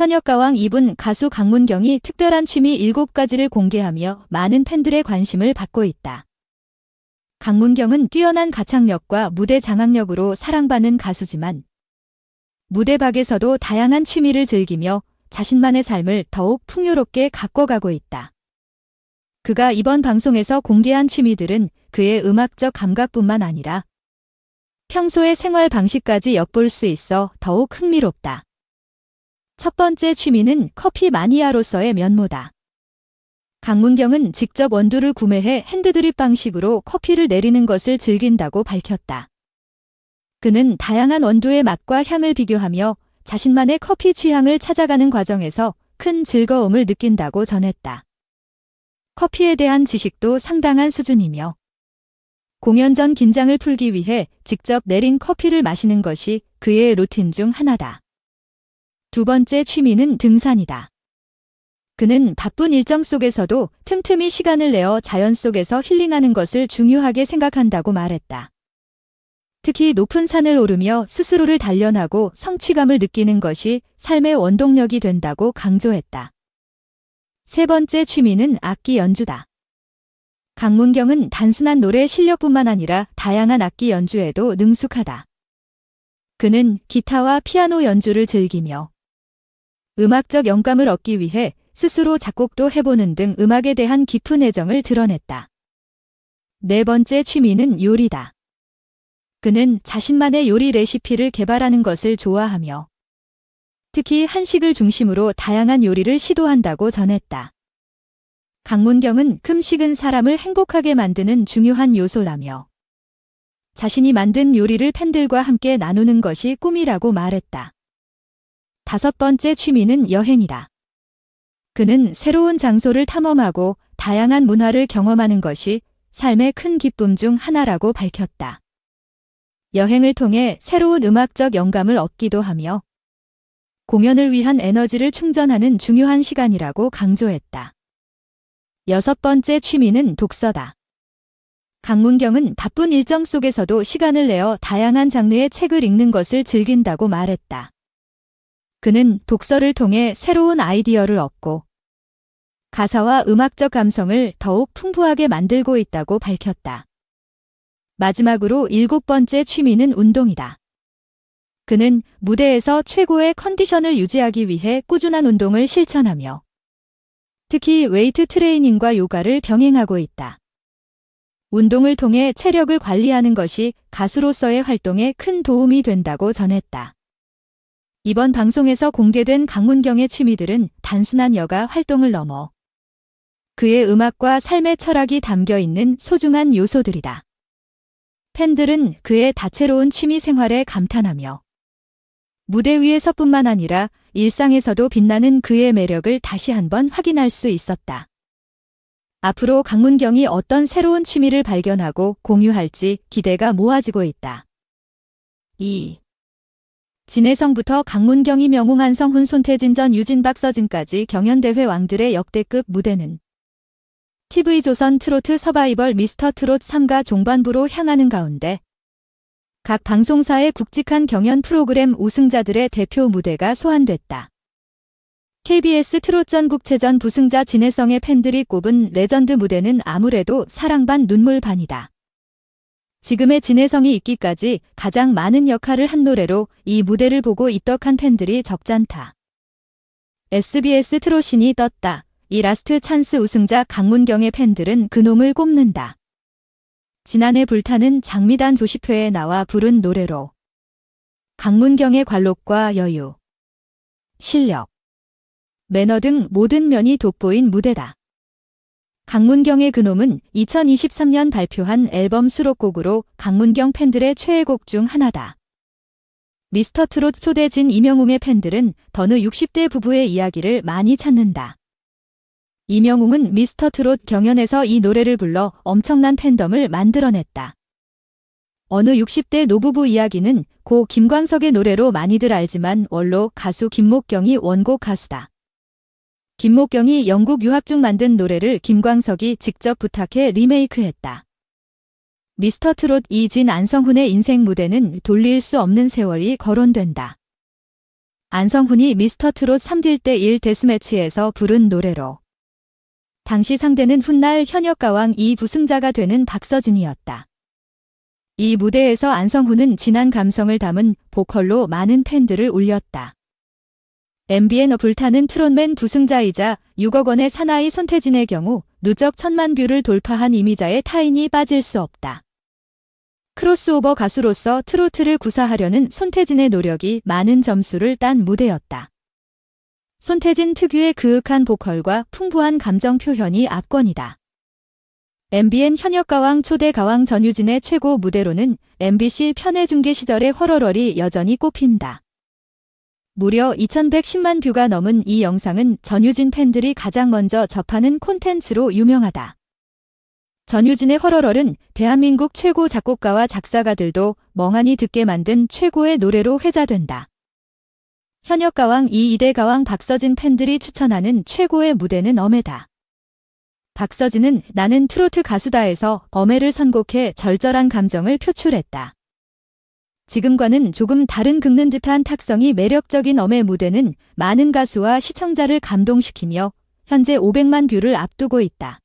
현역가왕 2분 가수 강문경이 특별한 취미 7가지를 공개하며 많은 팬들의 관심을 받고 있다. 강문경은 뛰어난 가창력과 무대 장악력으로 사랑받는 가수지만 무대 밖에서도 다양한 취미를 즐기며 자신만의 삶을 더욱 풍요롭게 가꿔가고 있다. 그가 이번 방송에서 공개한 취미들은 그의 음악적 감각뿐만 아니라 평소의 생활 방식까지 엿볼 수 있어 더욱 흥미롭다. 첫 번째 취미는 커피 마니아로서의 면모다. 강문경은 직접 원두를 구매해 핸드드립 방식으로 커피를 내리는 것을 즐긴다고 밝혔다. 그는 다양한 원두의 맛과 향을 비교하며 자신만의 커피 취향을 찾아가는 과정에서 큰 즐거움을 느낀다고 전했다. 커피에 대한 지식도 상당한 수준이며 공연 전 긴장을 풀기 위해 직접 내린 커피를 마시는 것이 그의 루틴 중 하나다. 두 번째 취미는 등산이다. 그는 바쁜 일정 속에서도 틈틈이 시간을 내어 자연 속에서 힐링하는 것을 중요하게 생각한다고 말했다. 특히 높은 산을 오르며 스스로를 단련하고 성취감을 느끼는 것이 삶의 원동력이 된다고 강조했다. 세 번째 취미는 악기 연주다. 강문경은 단순한 노래 실력뿐만 아니라 다양한 악기 연주에도 능숙하다. 그는 기타와 피아노 연주를 즐기며 음악적 영감을 얻기 위해 스스로 작곡도 해보는 등 음악에 대한 깊은 애정을 드러냈다. 네 번째 취미는 요리다. 그는 자신만의 요리 레시피를 개발하는 것을 좋아하며 특히 한식을 중심으로 다양한 요리를 시도한다고 전했다. 강문경은 금식은 사람을 행복하게 만드는 중요한 요소라며 자신이 만든 요리를 팬들과 함께 나누는 것이 꿈이라고 말했다. 다섯 번째 취미는 여행이다. 그는 새로운 장소를 탐험하고 다양한 문화를 경험하는 것이 삶의 큰 기쁨 중 하나라고 밝혔다. 여행을 통해 새로운 음악적 영감을 얻기도 하며 공연을 위한 에너지를 충전하는 중요한 시간이라고 강조했다. 여섯 번째 취미는 독서다. 강문경은 바쁜 일정 속에서도 시간을 내어 다양한 장르의 책을 읽는 것을 즐긴다고 말했다. 그는 독서를 통해 새로운 아이디어를 얻고 가사와 음악적 감성을 더욱 풍부하게 만들고 있다고 밝혔다. 마지막으로 일곱 번째 취미는 운동이다. 그는 무대에서 최고의 컨디션을 유지하기 위해 꾸준한 운동을 실천하며 특히 웨이트 트레이닝과 요가를 병행하고 있다. 운동을 통해 체력을 관리하는 것이 가수로서의 활동에 큰 도움이 된다고 전했다. 이번 방송에서 공개된 강문경의 취미들은 단순한 여가 활동을 넘어 그의 음악과 삶의 철학이 담겨 있는 소중한 요소들이다. 팬들은 그의 다채로운 취미 생활에 감탄하며 무대 위에서뿐만 아니라 일상에서도 빛나는 그의 매력을 다시 한번 확인할 수 있었다. 앞으로 강문경이 어떤 새로운 취미를 발견하고 공유할지 기대가 모아지고 있다. 2. 진해성부터 강문경이 명웅 한성훈 손태진 전 유진 박서진까지 경연대회 왕들의 역대급 무대는 TV조선 트로트 서바이벌 미스터 트롯 3가 종반부로 향하는 가운데 각 방송사의 굵직한 경연 프로그램 우승자들의 대표 무대가 소환됐다. KBS 트롯 전국체전 부승자 진해성의 팬들이 꼽은 레전드 무대는 아무래도 사랑 반 눈물 반이다. 지금의 진해성이 있기까지 가장 많은 역할을 한 노래로 이 무대를 보고 입덕한 팬들이 적잖다. SBS 트롯신이 떴다. 이 라스트 찬스 우승자 강문경의 팬들은 그놈을 꼽는다. 지난해 불타는 장미단 조시표에 나와 부른 노래로 강문경의 관록과 여유, 실력, 매너 등 모든 면이 돋보인 무대다. 강문경의 그놈은 2023년 발표한 앨범 수록곡으로 강문경 팬들의 최애곡 중 하나다. 미스터 트롯 초대진 이명웅의 팬들은 더느 60대 부부의 이야기를 많이 찾는다. 이명웅은 미스터 트롯 경연에서 이 노래를 불러 엄청난 팬덤을 만들어냈다. 어느 60대 노부부 이야기는 고 김광석의 노래로 많이들 알지만 원로 가수 김목경이 원곡 가수다. 김목경이 영국 유학 중 만든 노래를 김광석이 직접 부탁해 리메이크했다. 미스터 트롯 이진 안성훈의 인생 무대는 돌릴 수 없는 세월이 거론된다. 안성훈이 미스터트롯 3딜1 데스매치에서 부른 노래로. 당시 상대는 훗날 현역가왕 2부승자가 되는 박서진이었다. 이 무대에서 안성훈은 진한 감성을 담은 보컬로 많은 팬들을 울렸다. MBN 불타는 트롯맨 부승자이자 6억 원의 사나이 손태진의 경우 누적 1000만 뷰를 돌파한 이미자의 타인이 빠질 수 없다. 크로스오버 가수로서 트로트를 구사하려는 손태진의 노력이 많은 점수를 딴 무대였다. 손태진 특유의 그윽한 보컬과 풍부한 감정 표현이 압권이다. MBN 현역가왕 초대가왕 전유진의 최고 무대로는 MBC 편의중계 시절의 허러럴이 여전히 꼽힌다. 무려 2110만 뷰가 넘은 이 영상은 전유진 팬들이 가장 먼저 접하는 콘텐츠로 유명하다. 전유진의 허러럴은 대한민국 최고 작곡가와 작사가들도 멍하니 듣게 만든 최고의 노래로 회자된다. 현역가왕 2대 가왕 박서진 팬들이 추천하는 최고의 무대는 엄해다. 박서진은 나는 트로트 가수다에서 엄해를 선곡해 절절한 감정을 표출했다. 지금과는 조금 다른 긁는 듯한 탁성이 매력적인 엄해 무대는 많은 가수와 시청자를 감동시키며 현재 500만 뷰를 앞두고 있다.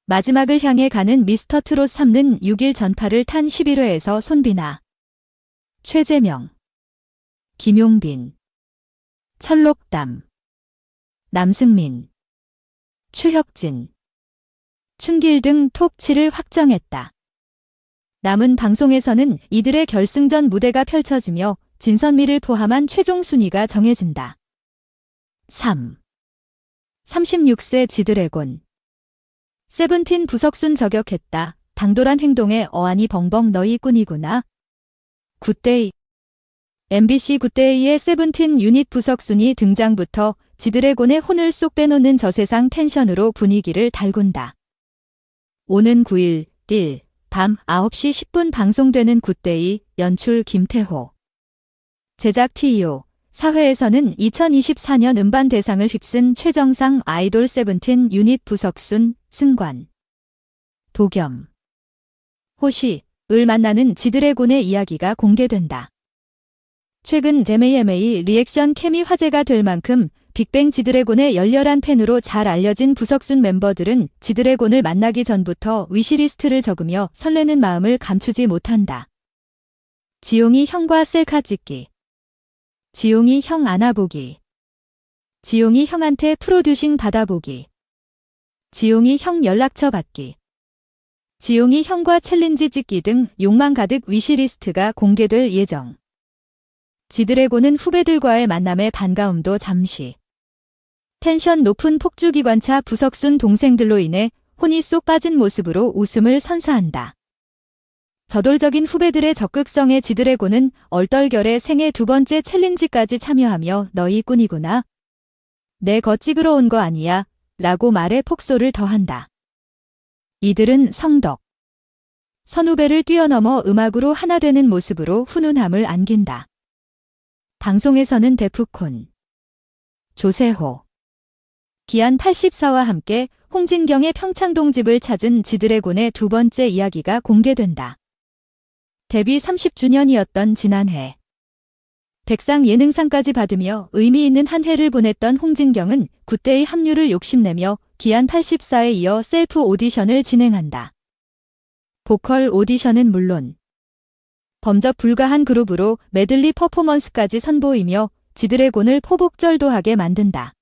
마지막을 향해 가는 미스터트롯 3는 6일 전파를 탄 11회에서 손비나, 최재명, 김용빈, 철록담, 남승민, 추혁진, 춘길 등 톱 7을 확정했다. 남은 방송에서는 이들의 결승전 무대가 펼쳐지며 진선미를 포함한 최종 순위가 정해진다. 3. 36세 지드래곤. 세븐틴 부석순 저격했다. 당돌한 행동에 어안이 벙벙 너희 꾼이구나. 굿데이. MBC 굿데이의 세븐틴 유닛 부석순이 등장부터 지드래곤의 혼을 쏙 빼놓는 저세상 텐션으로 분위기를 달군다. 오는 9일, 밤 9시 10분 방송되는 굿데이, 연출 김태호. 제작 TEO. 사회에서는 2024년 음반 대상을 휩쓴 최정상 아이돌 세븐틴 유닛 부석순, 승관, 도겸, 호시을 만나는 지드래곤의 이야기가 공개된다. 최근 JMA 리액션 캠이 화제가 될 만큼 빅뱅 지드래곤의 열렬한 팬으로 잘 알려진 부석순 멤버들은 지드래곤을 만나기 전부터 위시리스트를 적으며 설레는 마음을 감추지 못한다. 지용이 형과 셀카 찍기. 지용이 형 안아보기. 지용이 형한테 프로듀싱 받아보기. 지용이 형 연락처 받기. 지용이 형과 챌린지 찍기 등 욕망 가득 위시리스트가 공개될 예정. 지드래곤은 후배들과의 만남의 반가움도 잠시. 텐션 높은 폭주기관차 부석순 동생들로 인해 혼이 쏙 빠진 모습으로 웃음을 선사한다. 저돌적인 후배들의 적극성에 지드래곤은 얼떨결에 생애 2번째 챌린지까지 참여하며 너희 꾼이구나. 내 거 찍으러 온 거 아니야. 라고 말해 폭소를 더한다. 이들은 성덕. 선후배를 뛰어넘어 음악으로 하나 되는 모습으로 훈훈함을 안긴다. 방송에서는 데프콘, 조세호, 기안 84와 함께 홍진경의 평창동 집을 찾은 지드래곤의 2번째 이야기가 공개된다. 데뷔 30주년이었던 지난해 백상 예능상까지 받으며 의미 있는 한 해를 보냈던 홍진경은 굿데이 합류를 욕심내며 기안 84에 이어 셀프 오디션을 진행한다. 보컬 오디션은 물론 범접 불가한 그룹으로 메들리 퍼포먼스까지 선보이며 지드래곤을 포복절도하게 만든다.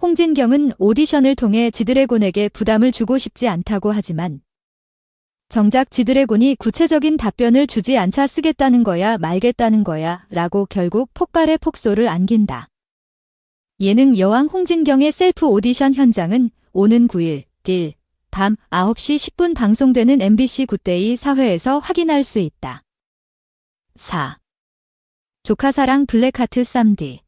홍진경은 오디션을 통해 지드래곤에게 부담을 주고 싶지 않다고 하지만 정작 지드래곤이 구체적인 답변을 주지 않자 쓰겠다는 거야 말겠다는 거야 라고 결국 폭발의 폭소를 안긴다. 예능 여왕 홍진경의 셀프 오디션 현장은 오는 9일 밤 9시 10분 방송되는 MBC 굿데이 4회에서 확인할 수 있다. 4. 조카사랑 블랙하트 쌈디.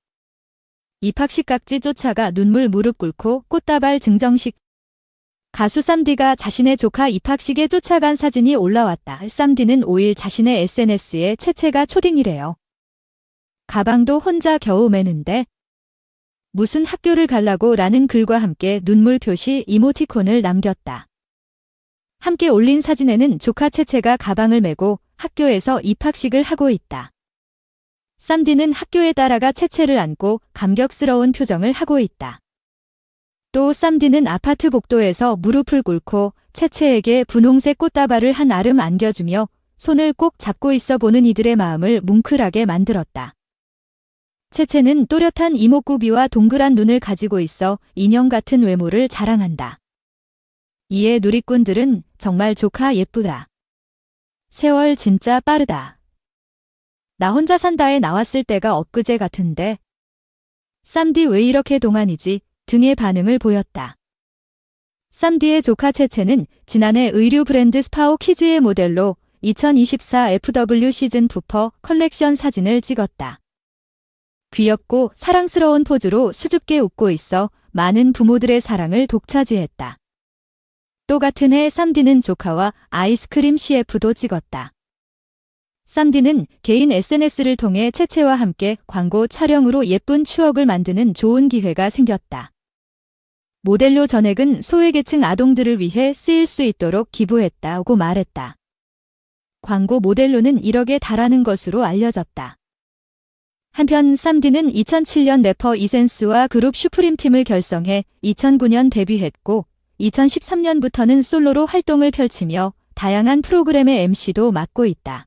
입학식 각지 쫓아가 눈물 무릎 꿇고 꽃다발 증정식. 가수 쌈디가 자신의 조카 입학식에 쫓아간 사진이 올라왔다. 쌈디는 5일 자신의 SNS에 채채가 초딩이래요. 가방도 혼자 겨우 매는데 무슨 학교를 갈라고 라는 글과 함께 눈물 표시 이모티콘을 남겼다. 함께 올린 사진에는 조카 채채가 가방을 메고 학교에서 입학식을 하고 있다. 쌈디는 학교에 따라가 채채를 안고 감격스러운 표정을 하고 있다. 또 쌈디는 아파트 복도에서 무릎을 꿇고 채채에게 분홍색 꽃다발을 한 알음 안겨주며 손을 꼭 잡고 있어 보는 이들의 마음을 뭉클하게 만들었다. 채채는 또렷한 이목구비와 동그란 눈을 가지고 있어 인형 같은 외모를 자랑한다. 이에 누리꾼들은 정말 조카 예쁘다. 세월 진짜 빠르다. 나 혼자 산다에 나왔을 때가 엊그제 같은데. 쌈디 왜 이렇게 동안이지? 등의 반응을 보였다. 쌈디의 조카 채채는 지난해 의류 브랜드 스파오 키즈의 모델로 2024 FW 시즌 부퍼 컬렉션 사진을 찍었다. 귀엽고 사랑스러운 포즈로 수줍게 웃고 있어 많은 부모들의 사랑을 독차지했다. 또 같은 해 쌈디는 조카와 아이스크림 CF도 찍었다. 쌈디는 개인 SNS를 통해 채채와 함께 광고 촬영으로 예쁜 추억을 만드는 좋은 기회가 생겼다. 모델료 전액은 소외계층 아동들을 위해 쓰일 수 있도록 기부했다고 말했다. 광고 모델료는 1억에 달하는 것으로 알려졌다. 한편 쌈디는 2007년 래퍼 이센스와 그룹 슈프림 팀을 결성해 2009년 데뷔했고 2013년부터는 솔로로 활동을 펼치며 다양한 프로그램의 MC도 맡고 있다.